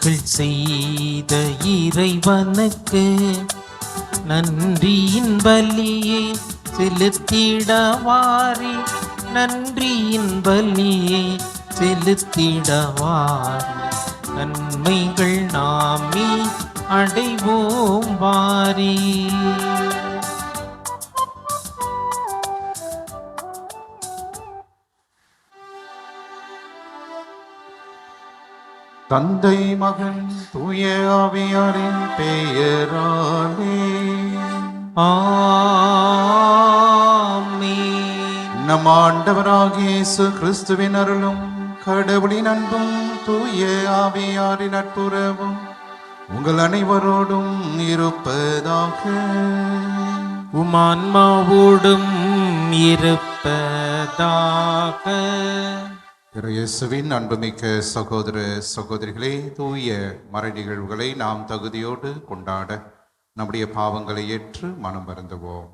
நன்மைகள் செய்த இறைவனுக்கு நன்றியின் பலியை செலுத்திடவாரி, நன்றியின் பலியை செலுத்திடவாரி, நன்மைகள் நாமே அடைவோம் வாரி. தந்தை மகன் தூய ஆவியாரின் பெயராலே ஆமென். நம் ஆண்டவராகிய இயேசு கிறிஸ்துவின் அருளும் கடவுளின் அன்பும் தூய ஆவியாரின் நட்புறவும் உங்கள் அனைவரோடும் இருப்பதாக. உமான்மாவோடும் இருப்பதாக. இயேசுவின் அன்புமிக்க சகோதர சகோதரிகளே, தூய மறை நிகழ்வுகளை நாம் தகுதியோடு கொண்டாட நம்முடைய பாவங்களை ஏற்று மனம் வருந்துவோம்.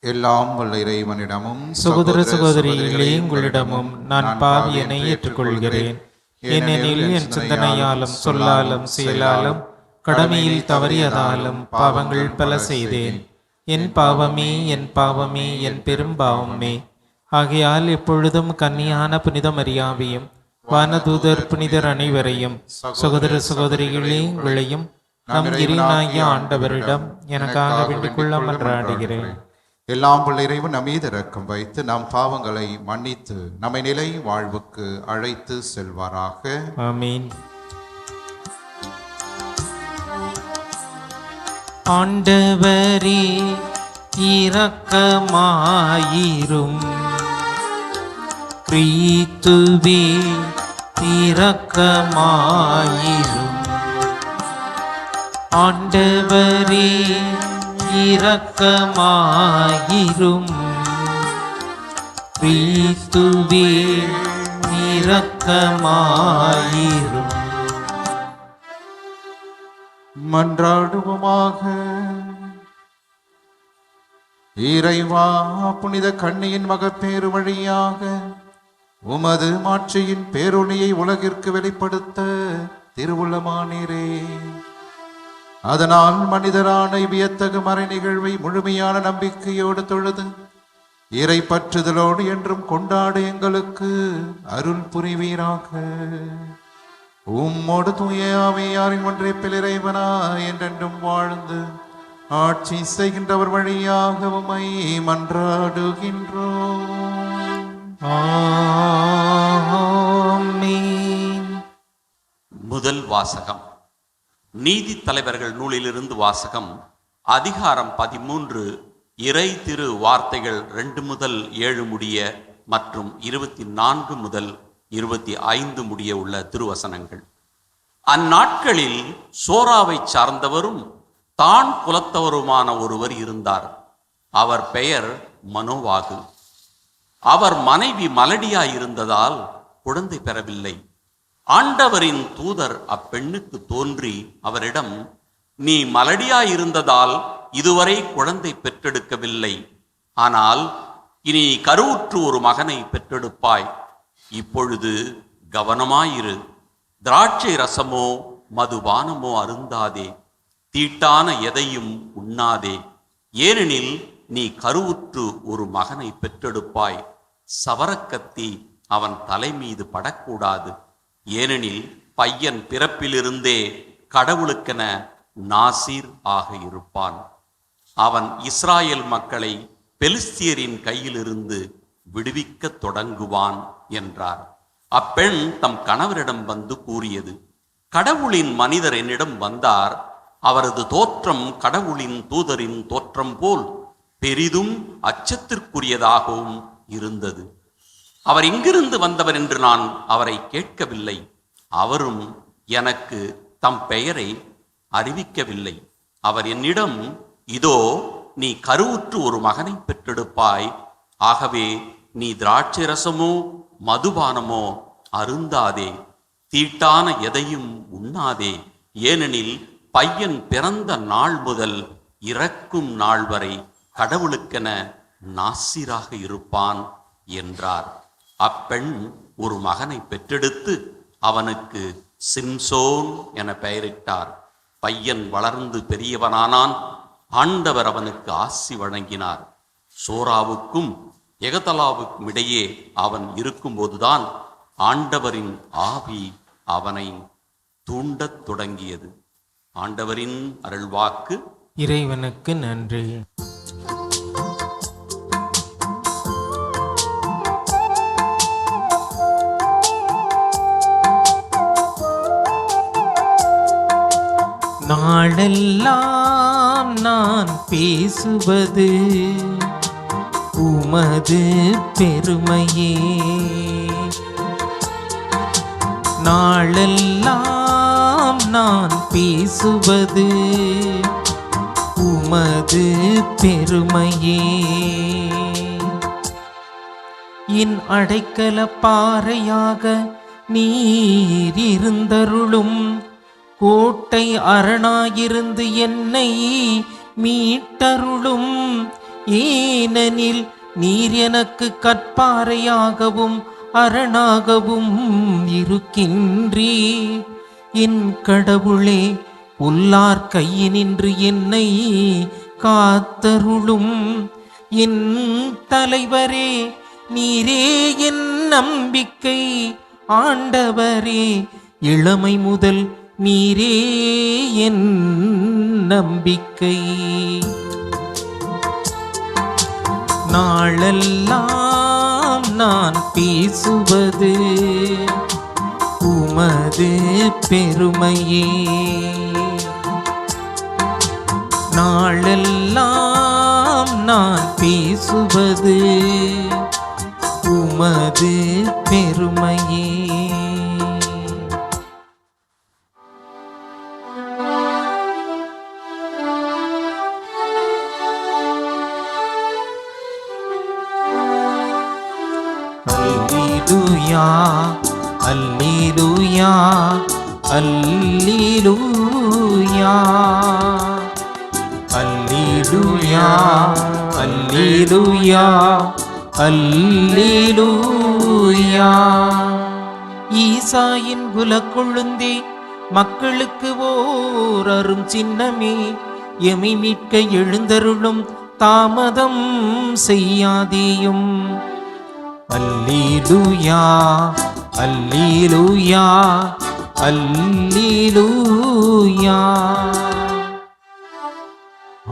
எல்லாம் வல்ல இறைவனிடமும் சகோதர சகோதரிகளே, உங்களிடமும் நான் பாவியனை ஏற்றுக்கொள்கிறேன். ஏனெனில் என் சிந்தனையாலும் சொல்லாலும் செயலாலும் கடமையில் தவறியதாலும் பாவங்கள் பல செய்தேன். என் பாவமே, என் பாவமே, என் பெரும் பாவமே. ஆகையால் எப்பொழுதும் கன்னியான புனித மரியாவையும் வானதூதர் புனிதர் அனைவரையும் சகோதர சகோதரிகளே உங்களையும் நம் இறைவனாகிய ஆண்டவரிடம் எனக்காக வேண்டிக் கொள்ள மன்றாடுகிறேன். எல்லாம் உள்ள இறைவன் நம் மீது இரக்கம் வைத்து நம் பாவங்களை மன்னித்து நம்மை நிலை வாழ்வுக்கு அழைத்து செல்வாராக. ஆமீன். ஆண்டவரே இரக்கமாயிரும், கிறிஸ்துவே இரக்கமாயிரும். ஆண்டவரே இரக்கமாயிரும், கிறிஸ்துவே இரக்கமாயிரும். மன்றாடுவோமாக. இறைவா, புனித கன்னியின் மகப்பேறு வழியாக உமது மாட்சியின் பேரொளியை உலகிற்கு வெளிப்படுத்த திருவுள்ளமானீரே. அதனால் மனிதரான வியத்தகு மறை நிகழ்வை முழுமையான நம்பிக்கையோடு தொழுது இறை பற்றுதலோடு என்றும் கொண்டாட எங்களுக்கு அருள் புரிவீராக. உம்மோடு தூய ஆவியாரின் ஒன்றிப்பில் இறைவனா என்றென்றும் வாழ்ந்து ஆட்சி செய்கின்றவர் வழியாக உம்மை மன்றாடுகின்றோம். ஆமென். முதல் வாசகம். நீதி தலைவர்கள் நூலிலிருந்து வாசகம். அதிகாரம் 13, இறை திரு வார்த்தைகள் 2 முதல் 7 முடிய மற்றும் 24 முதல் 25 முடிய உள்ள திருவசனங்கள். அந்நாட்களில் சோராவை சார்ந்தவரும் தான் குலத்தவருமான ஒருவர் இருந்தார். அவர் பெயர் மனோவாகு. அவர் மனைவி மலடியாயிருந்ததால் குழந்தை பெறவில்லை. ஆண்டவரின் தூதர் அப்பெண்ணுக்கு தோன்றி அவரிடம், நீ மலடியாயிருந்ததால் இதுவரை குழந்தை பெற்றெடுக்கவில்லை. ஆனால் இனி கருவுற்று ஒரு மகனை பெற்றெடுப்பாய். இப்பொழுது கவனமாயிரு. திராட்சை ரசமோ மதுபானமோ அருந்தாதே. தீட்டான எதையும் உண்ணாதே. ஏனெனில் நீ கருவுற்று ஒரு மகனை பெற்றெடுப்பாய். சவரக்கத்தி அவன் தலை மீது படக்கூடாது. ஏனெனில் பையன் பிறப்பிலிருந்தே கடவுளுக்கென நாசீர் ஆக இருப்பான். அவன் இஸ்ராயேல் மக்களை பெலிஸ்தியரின் கையிலிருந்து விடுவிக்க தொடங்குவான் என்றார். அப்பெண் தம் கணவரிடம் வந்து கூறியது, கடவுளின் மனிதர் என்னிடம் வந்தார். அவரது தோற்றம் கடவுளின் தூதரின் தோற்றம் போல் பெரிதும் அச்சத்திற்குரியதாகவும் இருந்தது. அவர் எங்கிருந்து வந்தவர் என்று நான் அவரை கேட்கவில்லை. அவரும் எனக்கு தம் பெயரை அறிவிக்கவில்லை. அவர் என்னிடம், இதோ நீ கருவுற்று ஒரு மகனை பெற்றெடுப்பாய். ஆகவே நீ திராட்சை ரசமோ மதுபானமோ அருந்தாதே. தீட்டான எதையும் உண்ணாதே. ஏனெனில் பையன் பிறந்த நாள் முதல் இறக்கும் நாள் வரை கடவுளுக்கென நாசீராக இருப்பான் என்றார். அப்பெண் ஒரு மகனை பெற்றெடுத்து அவனுக்கு சிம்சோன் என பெயரிட்டார். பையன் வளர்ந்து பெரியவனானான். ஆண்டவர் அவனுக்கு ஆசி வழங்கினார். சோராவுக்கும் எகதலாவுக்கும் இடையே அவன் இருக்கும்போதுதான் ஆண்டவரின் ஆவி அவனை தூண்டத் தொடங்கியது. ஆண்டவரின் அருள்வாக்கு. இறைவனுக்கு நன்றி. நாளெல்லாம் நான் பேசுவது உமது பெருமையே. நாளெல்லாம் நான் பேசுவது உமது பெருமையே. என் அடைக்கல பாறையாக நீர் இருந்தருளும். கோட்டை அரணாயிருந்து என்னை மீட்டருளும். ஏனெனில் நீர் எனக்கு கற்பாறையாகவும் அரணாகவும் இருக்கின்றீர். என் கடவுளே, உள்ளார் கையினின்று என்னை காத்தருளும். என் தலைவரே, நீரே என் நம்பிக்கை. ஆண்டவரே, இளமை முதல் நீரே என் நம்பிக்கை. நாளெல்லாம் நான் பேசுவது உமது பெருமையே. நாளெல்லாம் நான் பேசுவது உமது பெருமையே. அல்லேலூயா, அல்லேலூயா, அல்லேலூயா, அல்லேலூயா, அல்லேலூயா. ஈசாயின் குலக்கொழுந்தே, மக்களுக்கு ஓர் அரும் சின்னமே, எமை மீட்க எழுந்தருளும், தாமதம் செய்யாதேயும். அல்லேலூயா, அல்லேலூயா, அல்லேலூயா.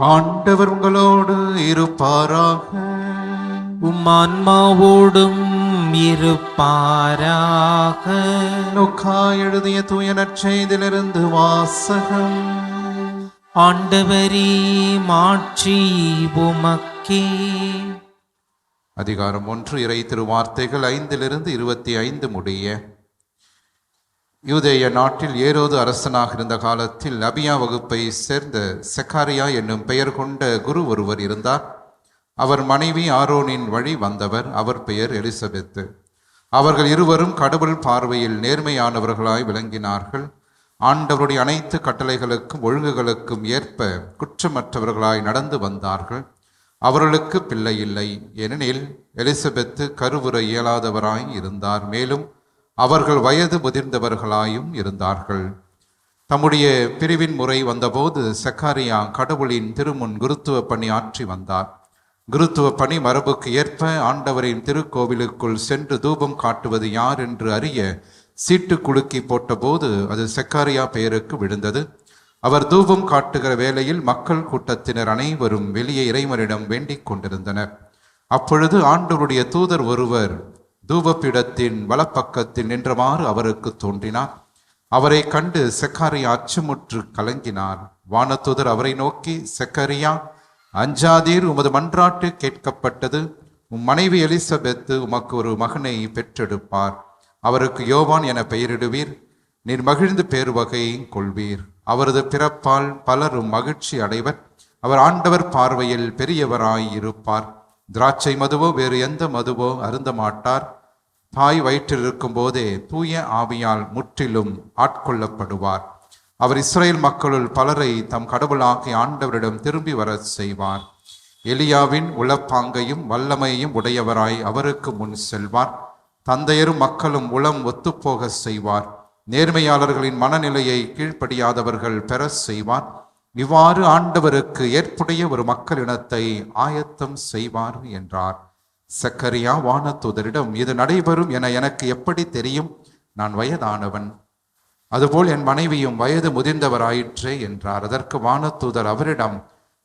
ஆண்டவர் உங்களோடு இருப்பாராக. உம்மான்மாவோடும் இருப்பாராக. லூக்கா எழுதிய தூய நற்செய்தியிலிருந்து வாசகம். ஆண்டவரே, மாட்சி உமக்கே. அதிகாரம் 1. இறை திருவார்த்தைகள் 5-25 முடிய. யூதேய நாட்டில் ஏரோது அரசனாக இருந்த காலத்தில் அபியா வகுப்பை சேர்ந்த செக்காரியா என்னும் பெயர் கொண்ட குரு ஒருவர் இருந்தார். அவர் மனைவி ஆரோனின் வழி வந்தவர். அவர் பெயர் எலிசபெத்து. அவர்கள் இருவரும் கடவுள் பார்வையில் நேர்மையானவர்களாய் விளங்கினார்கள். ஆண்டவருடைய அனைத்து கட்டளைகளுக்கும் ஒழுங்குகளுக்கும் ஏற்ப குற்றமற்றவர்களாய் நடந்து வந்தார்கள். அவர்களுக்கு பிள்ளை இல்லை, ஏனெனில் எலிசபெத்து கருவுற இயலாதவராய் இருந்தார். மேலும் அவர்கள் வயது முதிர்ந்தவர்களாயும் இருந்தார்கள். தம்முடைய பிரிவின் முறை வந்தபோது செக்காரியா கடவுளின் திருமுன் குருத்துவ பணி ஆற்றி வந்தார். குருத்துவ பணி மரபுக்கு ஏற்ப ஆண்டவரின் திருக்கோவிலுக்குள் சென்று தூபம் காட்டுவது யார் என்று அறிய சீட்டு குலுக்கி போட்டபோது அது செக்காரியா பெயருக்கு விழுந்தது. அவர் தூபம் காட்டுகிற வேளையில் மக்கள் கூட்டத்தினர் அனைவரும் வெளியே இறைவனிடம் வேண்டிக் கொண்டிருந்தனர். அப்பொழுது ஆண்டவருடைய தூதர் ஒருவர் தூபபீடத்தின் வலப்பக்கத்தில் நின்றவாறு அவருக்கு தோன்றினார். அவரை கண்டு செக்காரியா அச்சுமுற்று கலங்கினார். வானதூதர் அவரை நோக்கி, செக்காரியா, அஞ்சாதீர், உமது மன்றாட்டு கேட்கப்பட்டது. உம் மனைவி எலிசபெத்து உமக்கு ஒரு மகனை பெற்றெடுப்பார். அவருக்கு யோவான் என பெயரிடுவீர். நீர் மகிழ்ந்து பேர் வகையை கொள்வீர். அவரது பிறப்பால் பலரும் மகிழ்ச்சி அடைவர். அவர் ஆண்டவர் பார்வையில் பெரியவராய் இருப்பார். திராட்சை மதுவோ வேறு எந்த மதுவோ அருந்த மாட்டார். தாய் வயிற்றில் இருக்கும் போதே தூய ஆவியால் முற்றிலும் ஆட்கொள்ளப்படுவார். அவர் இஸ்ரேல் மக்களுள் பலரை தம் கடவுளாகிய ஆண்டவரிடம் திரும்பி வர செய்வார். எலியாவின் உளப்பாங்கையும் வல்லமையும் உடையவராய் அவருக்கு முன் செல்வார். தந்தையரும் மக்களும் உளம் ஒத்துப்போக செய்வார். நேர்மையாளர்களின் மனநிலையை கீழ்ப்படியாதவர்கள் பெற செய்வார். இவ்வாறு ஆண்டவருக்கு ஏற்புடைய ஒரு மக்களினத்தை ஆயத்தம் செய்வார் என்றார். சக்கரியா வானதூதரிடம், இது நடைபெறும் என எனக்கு எப்படி தெரியும்? நான் வயதானவன், அதுபோல் என் மனைவியும் வயது முதிர்ந்தவராயிற்றே என்றார். அதற்கு வானதூதர் அவரிடம்,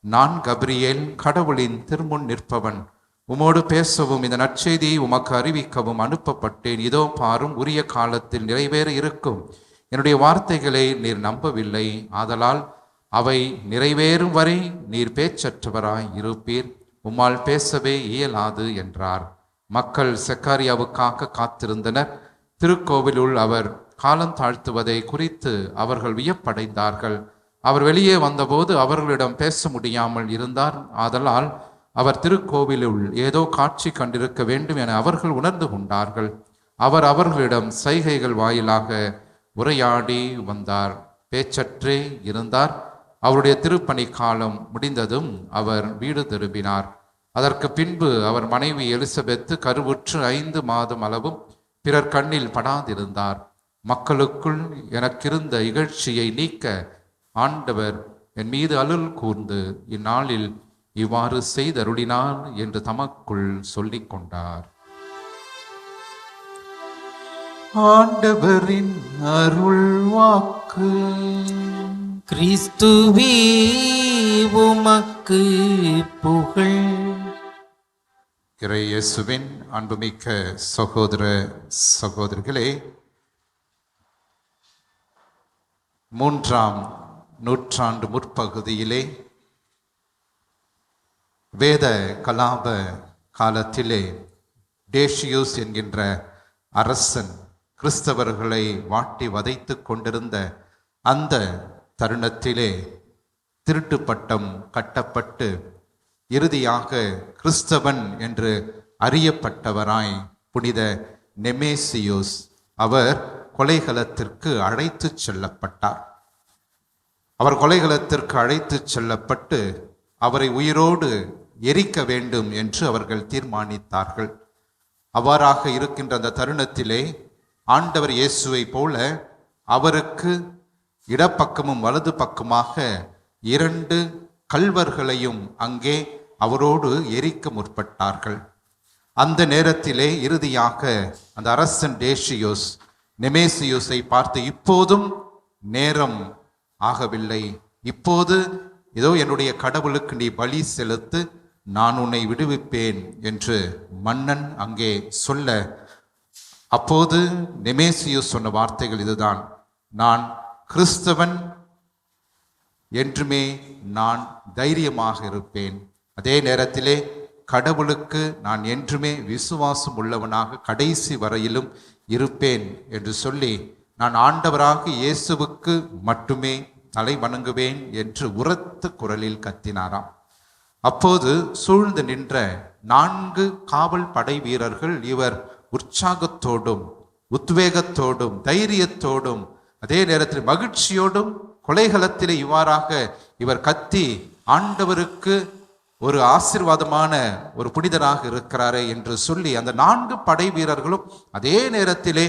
நான் கபிரியேல், கடவுளின் திருமுன் நிற்பவன். உமோடு பேசவும் இந்த நற்செய்தியை உமக்கு அறிவிக்கவும் அனுப்பப்பட்டேன். இதோ பாரும், உரிய காலத்தில் நிறைவேற இருக்கும் என்னுடைய வார்த்தைகளை நீர் நம்பவில்லை. ஆதலால் அவை நிறைவேறும் வரை நீர் பேச்சற்றவராய் இருப்பீர். உம்மால் பேசவே இயலாது என்றார். மக்கள் செக்காரியாவுக்காக காத்திருந்தனர். திருக்கோவிலுள் அவர் காலம் தாழ்த்துவதை குறித்து அவர்கள் வியப்படைந்தார்கள். அவர் வெளியே வந்தபோது அவர்களிடம் பேச முடியாமல் இருந்தார். ஆதலால் அவர் திருக்கோவிலுள் ஏதோ காட்சி கண்டிருக்க வேண்டும் என அவர்கள் உணர்ந்து கொண்டார்கள். அவர் அவர்களிடம் சைகைகள் வாயிலாக உரையாடி வந்தார். பேச்சற்றே இருந்தார். அவருடைய திருப்பணி காலம் முடிந்ததும் அவர் வீடு திரும்பினார். அதற்கு பின்பு அவர் மனைவி எலிசபெத்து கருவுற்று 5 மாதம் அளவும் பிறர் கண்ணில் படாதிருந்தார். மக்களுக்குள் எனக்கிருந்த இகழ்ச்சியை நீக்க ஆண்டவர் என் மீது அருள் கூர்ந்து இந்நாளில் இவ்வாறு செய்தருளினார் என்று தமக்குள் சொல்லிக் கொண்டார். ஆண்டவரின் அருள் வாக்கு. கிறிஸ்துவே உமக்கு புகழ். இறை இயேசுவின் அன்புமிக்க சகோதர சகோதரிகளே, 3ஆம் நூற்றாண்டு முற்பகுதியிலே வேத கலாப காலத்திலே டேஷியூஸ் என்கின்ற அரசன் கிறிஸ்தவர்களை வாட்டி வதைத்து கொண்டிருந்த அந்த தருணத்திலே திருட்டு பட்டம் கட்டப்பட்டு இறுதியாக கிறிஸ்தவன் என்று அறியப்பட்டவராய் புனித நெமேசியூஸ் அவர் கொலைகளத்திற்கு அழைத்து செல்லப்பட்டார். அவர் கொலைகளத்திற்கு அழைத்து செல்லப்பட்டு அவரை உயிரோடு எரிக்க வேண்டும் என்று அவர்கள் தீர்மானித்தார்கள். அவ்வாறாக இருக்கின்ற அந்த தருணத்திலே ஆண்டவர் இயேசுவை போல அவருக்கு இடப்பக்கமும் வலது பக்கமாக 2 கள்வர்களையும் அங்கே அவரோடு எரிக்க முற்பட்டார்கள். அந்த நேரத்திலே இறுதியாக அந்த அரசன் டேஷியோஸ் நெமேசியூஸை பார்த்து, இப்போதும் நேரம் ஆகவில்லை, இப்போது ஏதோ என்னுடைய கடவுளுக்கு நீ பலி செலுத்து, நான் உன்னை விடுவிப்பேன் என்று மன்னன் அங்கே சொல்ல, அப்போது நெமேசியூஸ் சொன்ன வார்த்தைகள் இதுதான்: நான் கிறிஸ்தவன், என்றுமே நான் தைரியமாக இருப்பேன். அதே நேரத்திலே கடவுளுக்கு நான் என்றுமே விசுவாசம் உள்ளவனாக கடைசி வரையிலும் இருப்பேன் என்று சொல்லி, நான் ஆண்டவராக இயேசுவுக்கு மட்டுமே தலை வணங்குவேன் என்று உரத்த குரலில் கத்தினாராம். அப்போது சூழ்ந்து நின்ற 4 காவல் படை வீரர்கள் இவர் உற்சாகத்தோடும் உத்வேகத்தோடும் தைரியத்தோடும் அதே நேரத்தில் மகிழ்ச்சியோடும் கொலைகளத்திலே இவ்வாறாக இவர் கத்தி, ஆண்டவருக்கு ஒரு ஆசீர்வாதமான ஒரு புனிதராக இருக்கிறாரே என்று சொல்லி அந்த 4 படை வீரர்களும் அதே நேரத்திலே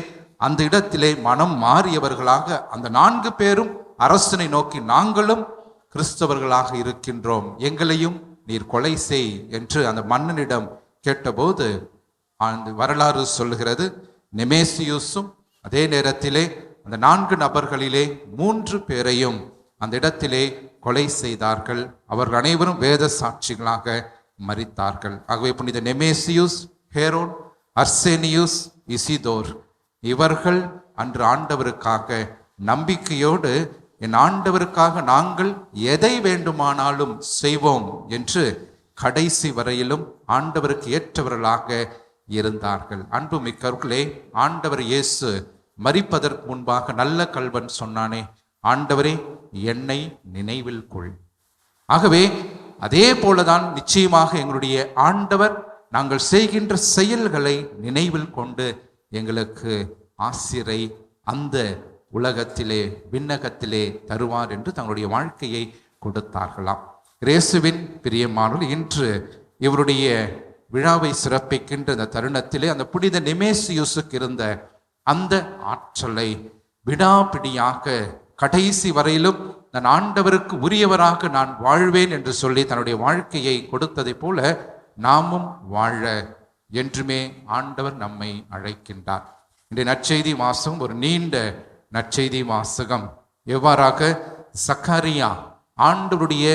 அந்த இடத்திலே மனம் மாறியவர்களாக அந்த 4 பேரும் அரசனை நோக்கி, நாங்களும் கிறிஸ்தவர்களாக இருக்கின்றோம், எங்களையும் நீர் கொலை செய் என்று அந்த மன்னனிடம் கேட்டபோது அந்த வரலாறு சொல்லுகிறது, நெமேசியூஸும் அதே நேரத்திலே அந்த 4 நபர்களிலே 3 பேரையும் அந்த இடத்திலே கொலை செய்தார்கள். அவர்கள் அனைவரும் வேத சாட்சிகளாக மரித்தார்கள். ஆகவே புனித நெமேசியூஸ், ஹேரோன், அர்சேனியூஸ், இசிதோர் இவர்கள் அன்று ஆண்டவருக்காக நம்பிக்கையோடு, என் ஆண்டவருக்காக நாங்கள் எதை வேண்டுமானாலும் செய்வோம் என்று கடைசி வரையிலும் ஆண்டவருக்கு ஏற்றவர்களாக இருந்தார்கள். அன்பு மிக்கவர்களே, ஆண்டவர் இயேசு மரிப்பதற்கு முன்பாக நல்ல கள்வன் சொன்னானே, ஆண்டவரே என்னை நினைவில் கொள். ஆகவே அதே போலதான் நிச்சயமாக எங்களுடைய ஆண்டவர் நாங்கள் செய்கின்ற செயல்களை நினைவில் கொண்டு எங்களுக்கு ஆசிரை அந்த உலகத்திலே விண்ணகத்திலே தருவார் என்று தங்களுடைய வாழ்க்கையை கொடுத்தார்களாம். இயேசுவின் பிரியமானவர்கள், இன்று இவருடைய விழாவை சிறப்பிக்கின்ற இந்த தருணத்திலே அந்த புனித நெமேசியூஸுக்கு இருந்த அந்த ஆற்றலை விடாப்பிடியாக கடைசி வரையிலும் நான் ஆண்டவருக்கு உரியவராக நான் வாழ்வேன் என்று சொல்லி தன்னுடைய வாழ்க்கையை கொடுத்ததை போல நாமும் வாழ என்றுமே ஆண்டவர் நம்மை அழைக்கின்றார். இன்றைய நற்செய்தி வாசகம் ஒரு நீண்ட நற்செய்தி வாசகம். எவ்வாறாக சக்கரியா ஆண்டவருடைய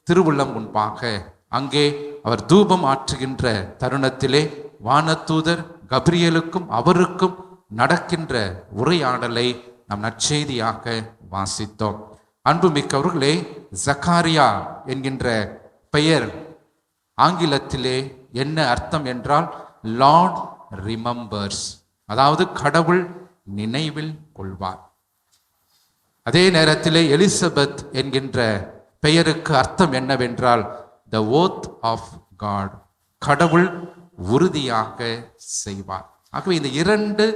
திருவுள்ளம் முன்பாக அங்கே அவர் தூபம் ஆற்றுகின்ற தருணத்திலே வானதூதர் கபிரியலுக்கும் அவருக்கும் நடக்கின்ற உரையாடலை நாம் நற்செய்தியாக வாசித்தோம். அன்புமிக்கவர்களே, சக்காரியா என்கின்ற பெயர் ஆங்கிலத்திலே என்ன அர்த்தம் என்றால் லார்ட் ரிமெம்பர்ஸ், அதாவது கடவுள் நினைவில் கொள்வார். அதே நேரத்திலே எலிசபெத் என்கின்ற பெயருக்கு அர்த்தம் என்னவென்றால் த ஓத் ஆஃப் காட், கடவுள் உறுதியாக செய்வார். ஆகவே இந்த இரண்டு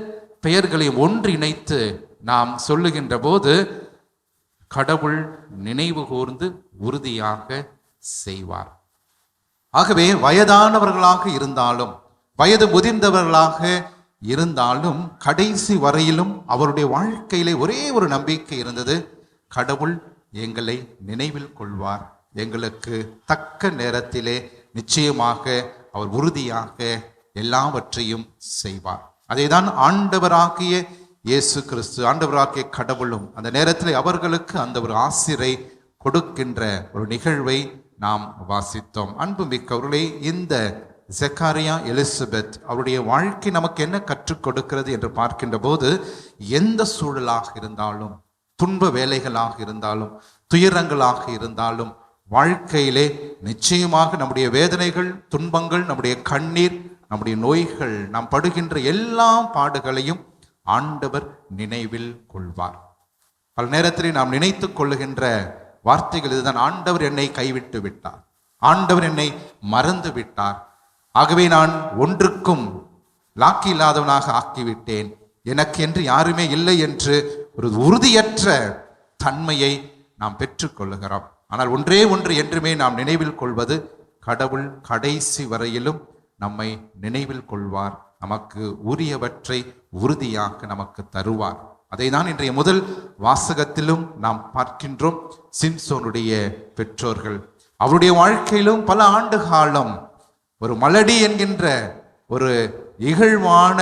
பெயர்களையும் ஒன்றிணைத்து நாம் சொல்லுகின்ற போது கடவுள் நினைவு கூர்ந்து உறுதியாக செய்வார். ஆகவே வயதானவர்களாக இருந்தாலும் வயது முதிர்ந்தவர்களாக இருந்தாலும் கடைசி வரையிலும் அவருடைய வாழ்க்கையிலே ஒரே ஒரு நம்பிக்கை இருந்தது, கடவுள் எங்களை நினைவில் கொள்வார், எங்களுக்கு தக்க நேரத்திலே நிச்சயமாக அவர் உறுதியாக எல்லாவற்றையும் செய்வார். அதைதான் ஆண்டவராகிய இயேசு கிறிஸ்து, ஆண்டவராகிய கடவுளும் அந்த நேரத்தில் அவர்களுக்கு அந்த ஒரு ஆசிரை கொடுக்கின்ற ஒரு நிகழ்வை நாம் வாசித்தோம். அன்புமிக்கவர்களே, இந்த சக்காரியா எலிசபெத் அவருடைய வாழ்க்கை நமக்கு என்ன கற்றுக் கொடுக்கிறது என்று பார்க்கின்ற போது, எந்த சூழலாக இருந்தாலும், துன்ப வேலைகளாக இருந்தாலும், துயரங்களாக இருந்தாலும், வாழ்க்கையிலே நிச்சயமாக நம்முடைய வேதனைகள், துன்பங்கள், நம்முடைய கண்ணீர், நம்முடைய நோய்கள், நாம் படுகின்ற எல்லா பாடுகளையும் ஆண்டவர் நினைவில் கொள்வார். பல நேரத்தில் நாம் நினைத்து கொள்ளுகின்ற வார்த்தைகள் இதுதான், ஆண்டவர் என்னை கைவிட்டு விட்டார், ஆண்டவர் என்னை மறந்து விட்டார், ஆகவே நான் ஒன்றுக்கும் லாக்கி இல்லாதவனாக ஆக்கிவிட்டேன், எனக்கு என்று யாருமே இல்லை என்று ஒரு உறுதியற்ற தன்மையை நாம் பெற்றுக்கொள்ளுகிறோம். ஆனால் ஒன்றே ஒன்று என்றுமே நாம் நினைவில் கொள்வது, கடவுள் கடைசி வரையிலும் நம்மை நினைவில் கொள்வார், நமக்கு உரியவற்றை உறுதியாக நமக்கு தருவார். அதை தான் இன்றைய முதல் வாசகத்திலும் நாம் பார்க்கின்றோம். சிம்சோனுடைய பெற்றோர்கள் அவருடைய வாழ்க்கையிலும் பல ஆண்டு காலம் ஒரு மலடி என்கின்ற ஒரு இகழ்வான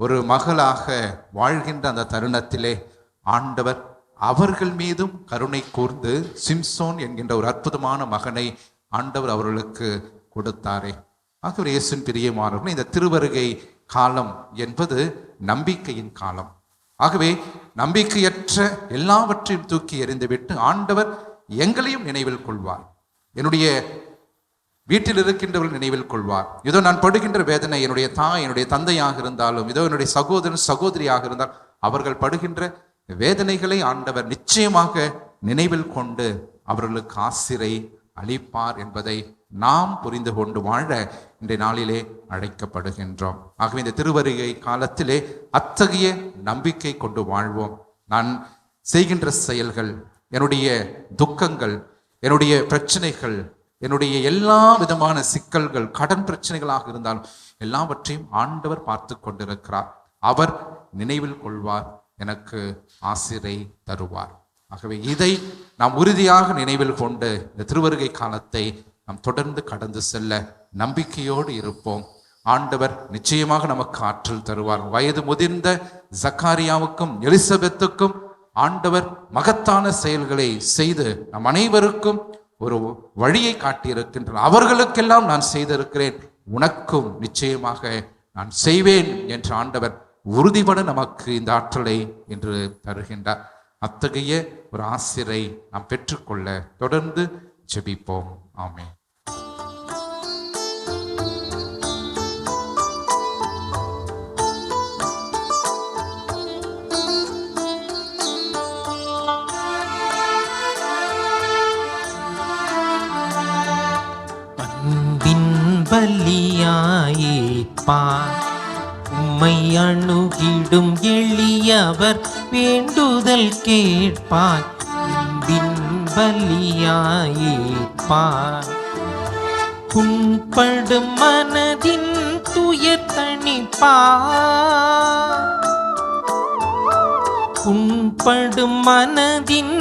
ஒரு மகளாக வாழ்கின்ற அந்த தருணத்திலே ஆண்டவர் அவர்கள் மீதும் கருணை கூர்ந்து சிம்சோன் என்கின்ற ஒரு அற்புதமான மகனை ஆண்டவர் அவர்களுக்கு கொடுத்தாரே. ஆகவே இயேசுவின் பிரியமானவர்களே, இந்த திருவருகை காலம் என்பது நம்பிக்கையின் காலம். ஆகவே நம்பிக்கையற்ற எல்லாவற்றையும் தூக்கி எறிந்துவிட்டு ஆண்டவர் எங்களையும் நினைவில் கொள்வார், என்னுடைய வீட்டில் இருக்கின்றவர்கள் நினைவில் கொள்வார். இதோ நான் படுகின்ற வேதனை, என்னுடைய தாய் என்னுடைய தந்தையாக இருந்தாலும், இதோ என்னுடைய சகோதரன் சகோதரியாக இருந்தால் அவர்கள் படுகின்ற வேதனைகளை ஆண்டவர் நிச்சயமாக நினைவில் கொண்டு அவர்களுக்கு ஆசிரை அளிப்பார் என்பதை நாம் புரிந்து கொண்டு வாழ இன்றைய நாளிலே அழைக்கப்படுகின்றோம். ஆகவே இந்த திருவருகை காலத்திலே அத்தகைய நம்பிக்கை கொண்டு வாழ்வோம். நான் செய்கின்ற செயல்கள், என்னுடைய துக்கங்கள், என்னுடைய பிரச்சனைகள், என்னுடைய எல்லா விதமான சிக்கல்கள், கடன் பிரச்சனைகளாக இருந்தாலும் எல்லாவற்றையும் ஆண்டவர் பார்த்து கொண்டிருக்கிறார். அவர் நினைவில் கொள்வார், எனக்கு ஆசிரை தருவார். ஆகவே இதை நாம் உறுதியாக நினைவில் கொண்டு இந்த திருவருகை காலத்தை நாம் தொடர்ந்து கடந்து செல்ல நம்பிக்கையோடு இருப்போம். ஆண்டவர் நிச்சயமாக நமக்கு ஆற்றல் தருவார். வயது முதிர்ந்த சக்காரியாவுக்கும் எலிசபெத்துக்கும் ஆண்டவர் மகத்தான செயல்களை செய்து நம் அனைவருக்கும் ஒரு வழியை காட்டியிருக்கின்றார். அவர்களுக்கெல்லாம் நான் செய்திருக்கிறேன், உனக்கும் நிச்சயமாக நான் செய்வேன் என்று ஆண்டவர் உறுதிபட நமக்கு இந்த ஆற்றலை இன்று தருகின்றார். அத்தகைய ஒரு ஆசிரை நாம் பெற்றுக்கொள்ள தொடர்ந்து ஜெபிப்போம். ஆமென். அன்பின் பலியாயேற்பார், உம்மை அணுகிடும் எளியவர் வேண்டுதல் கேட்பார். அன்பின் பலியாயேற்பார், புண்படும் மனதின் துயர் தணிப்பார். புண்படும் புண்படும் மனதின்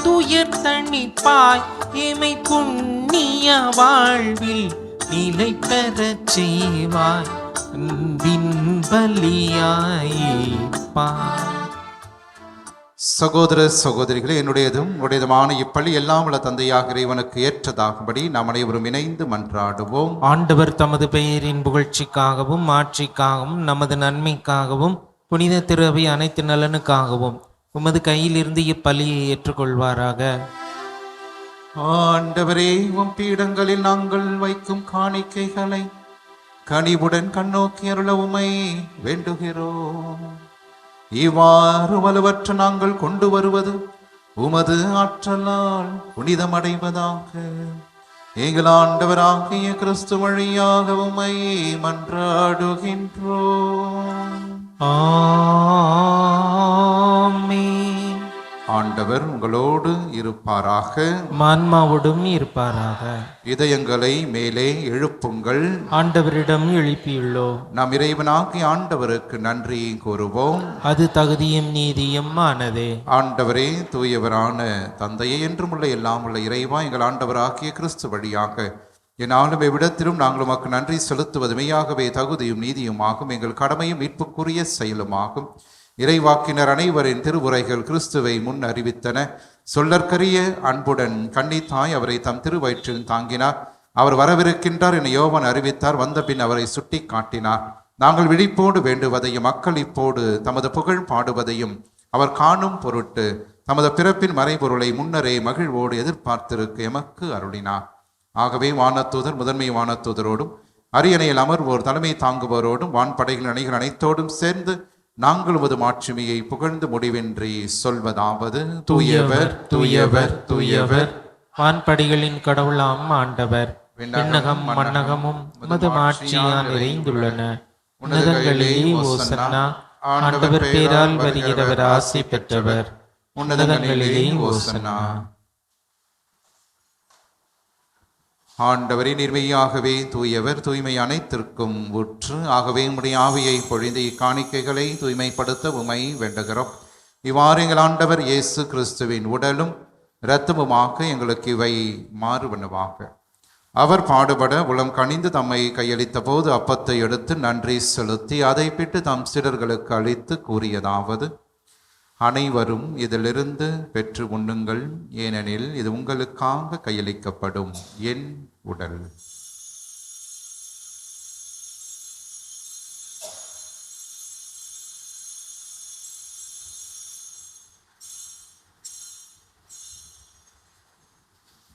துயர் தணிப்பாய் எமை புண்ணிய வாழ்வில் நிலை பெறச் செய்வாய் அன்பின் பலியாயிருப்பாய். சகோதர சகோதரிகளே, என்னுடையதும் உடையதுமான இப்பள்ளி எல்லாம் உள்ள தந்தையாக இறைவனுக்கு ஏற்றதாகும்படி நாம் அனைவரும் இணைந்து மன்றாடுவோம். ஆண்டவர் தமது பெயரின் புகழ்ச்சிக்காகவும் ஆட்சிக்காகவும் நமது நன்மைக்காகவும் புனித திரு அவை அனைத்து நலனுக்காகவும் உமது கையிலிருந்து இப்பலியை ஏற்றுக்கொள்வாராக. ஆண்டவரே, உம் பீடங்களில் நாங்கள் வைக்கும் காணிக்கைகளை கனிவுடன் கண்ணோக்கி அருள உம்மை வேண்டுகிறோம். இவ்வாறு வலுவற்ற நாங்கள் கொண்டு வருவது உமது ஆற்றலால் புனிதமடைவதாக. எங்கள் ஆண்டவராகிய கிறிஸ்து வழியாக உம்மை மன்றாடுகின்றோம். ஆமென். ஆண்டவர் உங்களோடு இருப்பாராக. ஆன்மாவோடும் இருப்பாராக. இதயங்களை மேலே எழுப்புங்கள். ஆண்டவரிடம் எழுப்பியுள்ளோம். நாம் இறைவனாகிய ஆண்டவருக்கு நன்றி கூறுவோம். அது தகுதியும் நீதியும் ஆனதே. ஆண்டவரே, தூயவரான தந்தையே, என்றும் உள்ள எல்லாம் உள்ள இறைவா, எங்கள் ஆண்டவராகிய கிறிஸ்து வழியாக என்னாலும் எவ்விடத்திலும் நாங்கள் உமக்கு நன்றி செலுத்துவது மெய்யாகவே தகுதியும் நீதியுமாகும், எங்கள் கடமையும் மீட்புக்குரிய செயலுமாகும். இறைவாக்கினர் அனைவரின் திருவுரைகள் கிறிஸ்துவை முன் அறிவித்தன. சொல்லற்கரிய அன்புடன் கன்னித்தாய் அவரை தம் திருவயிற்றில் தாங்கினார். அவர் வரவிருக்கின்றார் என யோவான் அறிவித்தார். வந்த பின் அவரை சுட்டி காட்டினார். நாங்கள் விழிப்போடு வேண்டுவதையும் மக்கள் இப்போடு தமது புகழ் பாடுவதையும் அவர் காணும் பொருட்டு தமது பிறப்பின் மறைபொருளை முன்னரே மகிழ்வோடு எதிர்பார்த்திருக்க எமக்கு அருளினார். ஆகவே வானத்தூதர் முதன்மை வானத்தூதரோடும் அரியணையில் அமர்வோர் தலைமை தாங்குவோரோடும் வான்படைகள் அணிகள் அனைத்தோடும் சேர்ந்து நாங்கள் உமது மாட்சிமையை புகழ்ந்து முடிவின்றி சொல்வதாவது: தூயவர் தூயவர் தூயவர், வான்படிகளின் கடவுளாம் ஆண்டவர். விண்ணகம் மண்ணகமும் உமது மாட்சியால் நிறைந்துள்ளன. உன்னதங்களிலே ஓசன்னா. ஆண்டவர் பேரால் வருகிறவர் ஆசி பெற்றவர். உன்னதங்களிலே ஓசன்னா. ஆண்டவரே, நீர்மையாகவே தூயவர், தூய்மை அனைத்திற்கும் ஊற்று. ஆகவே உம்முடைய ஆவியை பொழிந்து இக்காணிக்கைகளை தூய்மைப்படுத்த உம்மை வேண்டுகிறோம். இவ்வாறு எங்கள் ஆண்டவர் இயேசு கிறிஸ்துவின் உடலும் இரத்தமுமாக எங்களுக்கு இவை மாறுவனவாக. அவர் பாடுபட உளம் கனிந்து தம்மை கையளித்த போது அப்பத்தை எடுத்து நன்றி செலுத்தி அதை பிட்டு தம் சீடர்களுக்கு அளித்து கூறியதாவது: அனைவரும் இதிலிருந்து பெற்று உண்ணுங்கள், ஏனெனில் இது உங்களுக்காக கையளிக்கப்படும் என் உடல்.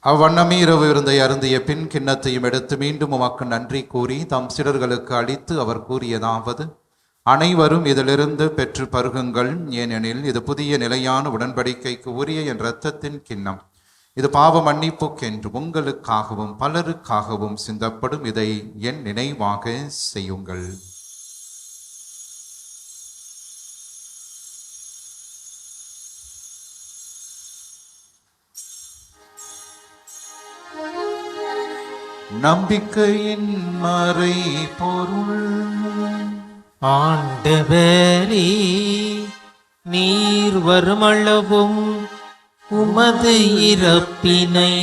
அவ்வண்ணமே இரவு விருந்தை அருந்திய பின் கிண்ணத்தையும் எடுத்து மீண்டும் உமக்கு நன்றி கூறி தம் சீடர்களுக்கு அளித்து அவர் கூறியதாவது: அனைவரும் இதிலிருந்து பெற்று பருகுங்கள், ஏனெனில் இது புதிய நிலையான உடன்படிக்கைக்கு உரிய என் இரத்தத்தின் கிண்ணம். இது பாவ மன்னிப்புக்கென்று உங்களுக்காகவும் பலருக்காகவும் சிந்தப்படும். இதை என் நினைவாக செய்யுங்கள். நம்பிக்கையின் மறை பொருள். ஆண்டவரே, நீர் வருமளவும் உமது இறப்பினை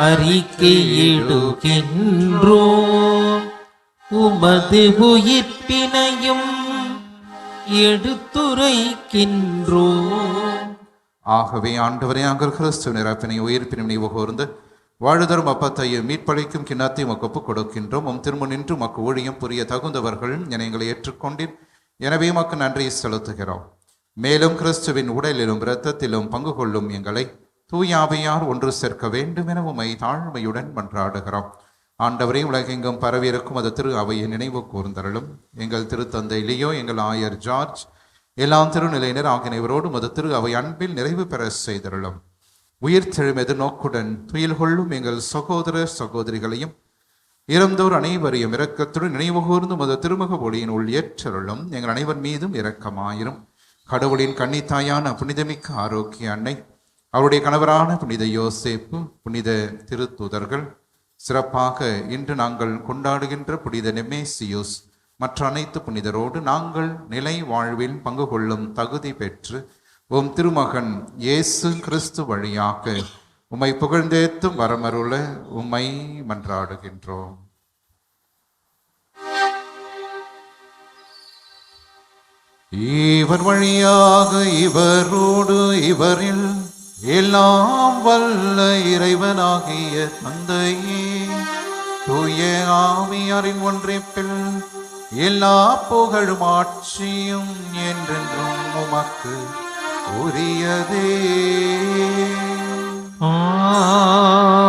அறிக்கையிடுகின்றோம், உமது உயிர்ப்பினையும் எடுத்துரைக்கின்றோம். ஆகவே ஆண்டவரே, நாங்கள் கிறிஸ்துவின் இறப்பினை உயிர்ப்பினை நினைவு கூர்ந்து வாழுதரும் அப்பத்தையும் மீட்பளிக்கும் கிண்ணத்தையும் ஒப்புக் கொடுக்கின்றோம். உம் திருமுன் நின்று மக்கு ஊழியம் புரிய தகுந்தவர்கள் என எங்களை ஏற்றுக்கொண்டீர். எனவே மக்கு நன்றி செலுத்துகிறோம். மேலும் கிறிஸ்துவின் உடலிலும் இரத்தத்திலும் பங்கு கொள்ளும் எங்களை தூய ஆவியார் ஒன்று சேர்க்க வேண்டும் என உம்மை தாழ்மையுடன் மன்றாடுகிறோம். ஆண்டவரே, உலகெங்கும் பரவியிருக்கும் அது திரு அவையை நினைவு கூர்ந்தருளும். எங்கள் திருத்தந்தை லியோ, எங்கள் ஆயர் ஜார்ஜ், எல்லாம் திருநிலையினர் ஆகிய அனைவரோடும் அது திரு அவை அன்பில் நிறைவு பெற செய்தருளும். உயிர் தெழும் எதிர்நோக்குடன் துயில் கொள்ளும் எங்கள் சகோதர சகோதரிகளையும் இறந்தோர் அனைவரையும் இரக்கத்துடன் நினைவு கூர்ந்து மது திருமுக ஒளியின் உள் ஏற்றருளும். எங்கள் அனைவர் மீதும் இரக்கமாயிரும். கடவுளின் கன்னித்தாயான புனிதமிக்க ஆரோக்கிய அன்னை, அவருடைய கணவரான புனித யோசேப்பு, புனித திருத்தூதர்கள், சிறப்பாக இன்று நாங்கள் கொண்டாடுகின்ற புனித நெமேசியோஸ் மற்ற அனைத்து புனிதரோடு நாங்கள் நிலை வாழ்வில் பங்கு கொள்ளும் தகுதி பெற்று உம் திருமகன் இயேசு கிறிஸ்து வழியாக உம்மை புகழ்ந்தேத்தும் வரமருள உம்மை மன்றாடுகின்றோம். இவர் வழியாக இவரோடு இவரில் எல்லாம் வல்ல இறைவனாகிய தந்தையே, தூய ஆவியாரின் ஒன்றிப்பில் எல்லா புகழும் ஆட்சியும் என்றென்றும் உமக்கு உரியதே.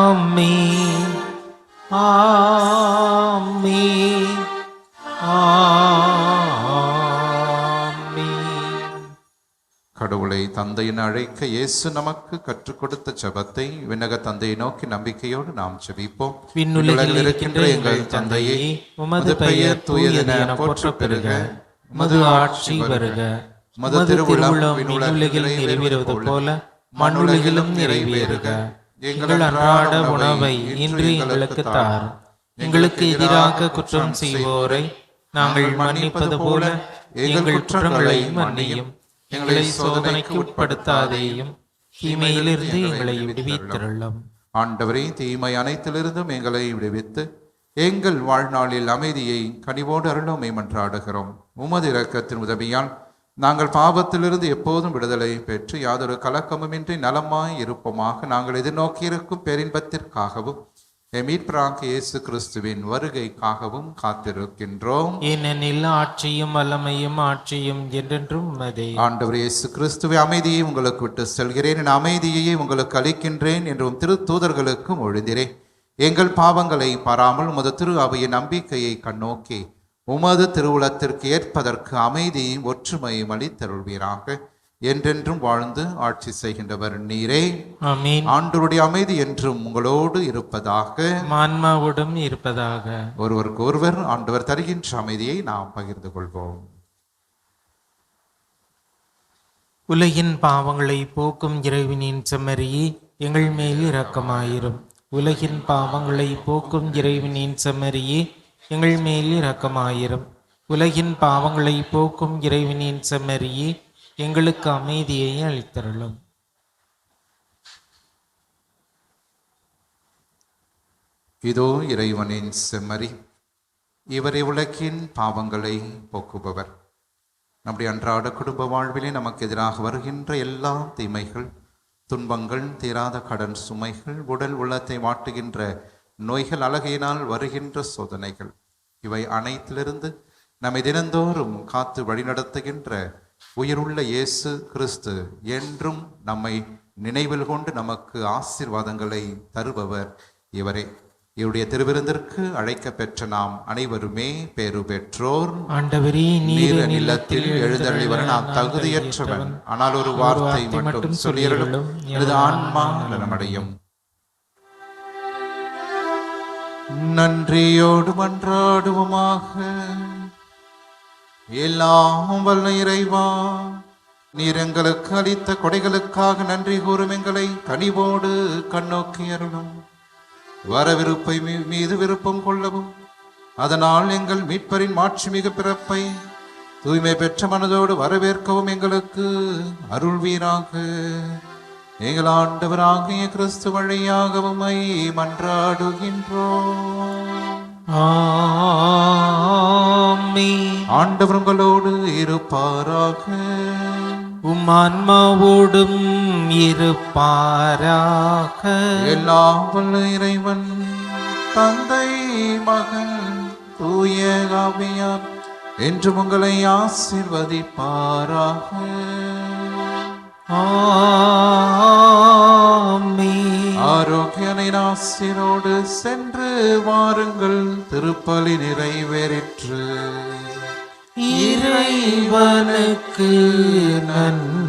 ஆமென். ஆமென். ஆமென். கடவுளை தந்தையின் அழைக்க இயேசு நமக்கு கற்றுக் கொடுத்த ஜெபத்தை விண்ணக தந்தையை நோக்கி நம்பிக்கையோடு நாம் ஜெபிப்போம். விண்ணுலகில் இருக்கின்ற எங்கள் தந்தையே, உமது பெயர் தூயது என போற்றப் பெறுக. உமது ஆட்சி வருக. உமது திருவுளம் விண்ணுலகில் நிறைவேறுவது போல மண்ணுலகிலும் நிறைவேறுக. எங்கள் அன்றாட உணவை இன்று எங்களுக்கு தாரும். எங்களுக்கு எதிராக குற்றம் செய்வோரை நாங்கள் மன்னிப்பது போல எங்கள் குற்றங்களை மன்னியும். எங்களை சோதனைக்கு உட்படுத்தாதேயும், தீமையிலிருந்து எங்களை விடுவித்தருளும். ஆண்டவரே, தீமை அனைத்திலிருந்தும் எங்களை விடுவித்து எங்கள் வாழ்நாளில் அமைதியை கனிவோடு அருளுமை மன்றாடுகிறோம். உமது இரக்கத்தின் உதவியால் நாங்கள் பாவத்திலிருந்து எப்போதும் விடுதலை பெற்று யாதொரு கலக்கமுமின்றி நலமாய் இருப்போமாக. நாங்கள் எதிர்நோக்கியிருக்கும் பேரின்பத்திற்காகவும் மீட்பராகிய இயேசு கிறிஸ்துவின் வருகைக்காகவும் காத்திருக்கின்றோம். ஏனெனில் ஆட்சியும் வல்லமையும் ஆட்சியும் என்றென்றும் உமதே. ஆண்டவர் இயேசு கிறிஸ்துவை, அமைதியை உங்களுக்கு விட்டு செல்கிறேன், என் அமைதியையே உங்களுக்கு அளிக்கின்றேன் என்றும் திரு தூதர்களுக்கு மொழிந்திரேன். எங்கள் பாவங்களை பாராமல் உமது திரு அவையின் நம்பிக்கையை கண்ணோக்கி உமது திருவுளத்திற்கு ஏற்பதற்கு அமைதியும் ஒற்றுமையும் அளித்தருள்வீராக. என்றென்றும் வாழ்ந்து ஆட்சி செய்கின்றவர் நீரே. ஆமென். ஆண்டவருடைய அமைதி என்றும் உங்களோடு இருப்பதாக, ஆன்மாவோடும் இருப்பதாக. ஒருவருக்கு ஒருவர் ஆண்டவர் தருகின்ற அமைதியை நாம் பகிர்ந்து கொள்வோம். உலகின் பாவங்களை போக்கும் இறைவனின் செம்மறியே, எங்கள் மேல் இரக்கமாயிரும். உலகின் பாவங்களை போக்கும் இறைவனின் செம்மறியே, எங்கள் மேல் இரக்கமாயிரும். உலகின் பாவங்களை போக்கும் இறைவனின் செம்மறியே, எங்களுக்கு அமைதியை அளித்தருளும். இதோ இறைவனின் செம்மறி, இவரை உலகின் பாவங்களை போக்குபவர். நம்முடைய அன்றாட குடும்ப வாழ்விலே நமக்கு எதிராக வருகின்ற எல்லா தீமைகள், துன்பங்கள், தீராத கடன் சுமைகள், உடல் உள்ளத்தை வாட்டுகின்ற நோய்கள், அழகையினால் வருகின்ற சோதனைகள், இவை அனைத்திலிருந்து நம்மை தினந்தோறும் காத்து வழிநடத்துகின்ற உயிருள்ள இயேசு கிறிஸ்து என்றும் நம்மை நினைவில் கொண்டு நமக்கு ஆசீர்வாதங்களை தருபவர் இவரே. இவருடைய திருவிருந்திற்கு அழைக்க பெற்ற நாம் அனைவருமே பேறு பெற்றோர். ஆண்டவரே, நீர் நிலத்தில் எழுந்தருளி வர நான் தகுதியற்றவன், ஆனால் ஒரு வார்த்தை மட்டும் சொல்லியருளும், எனது ஆன்மா நலமடையும். நன்றியோடு மன்றாடுவோமாக. எல்லாம் வல்ல இறைவா, நீர் எங்களுக்கு அளித்த கொடைகளுக்காக நன்றி கூறும் எங்களை கனிவோடு கண்ணோக்கி அருளும். வரவிருப்பை மீது விருப்பம் கொள்ளவும், அதனால் எங்கள் மீட்பரின் மாட்சிமிகு பிறப்பை தூய்மை பெற்ற மனதோடு வரவேற்கவும் எங்களுக்கு அருள்வீராக. எங்கள் ஆண்டவராகிய கிறிஸ்து வழியாக உம்மை மன்றாடுகின்றோம். ஆமென். ஆண்டவர் உங்களோடு இருப்பாராக. உம் ஆன்மாவோடும் இருப்பாராக. எல்லாம் வல்ல இறைவன் தந்தை, மகன், தூய ஆவியார் என்றும் உங்களை ஆசீர்வதிப்பாராக. ஆமென். ஆரோக்கியனை ஆசீரோடு சென்று வாருங்கள். திருப்பலி நிறைவேறிற்று. இறைவனுக்கு நன்றி.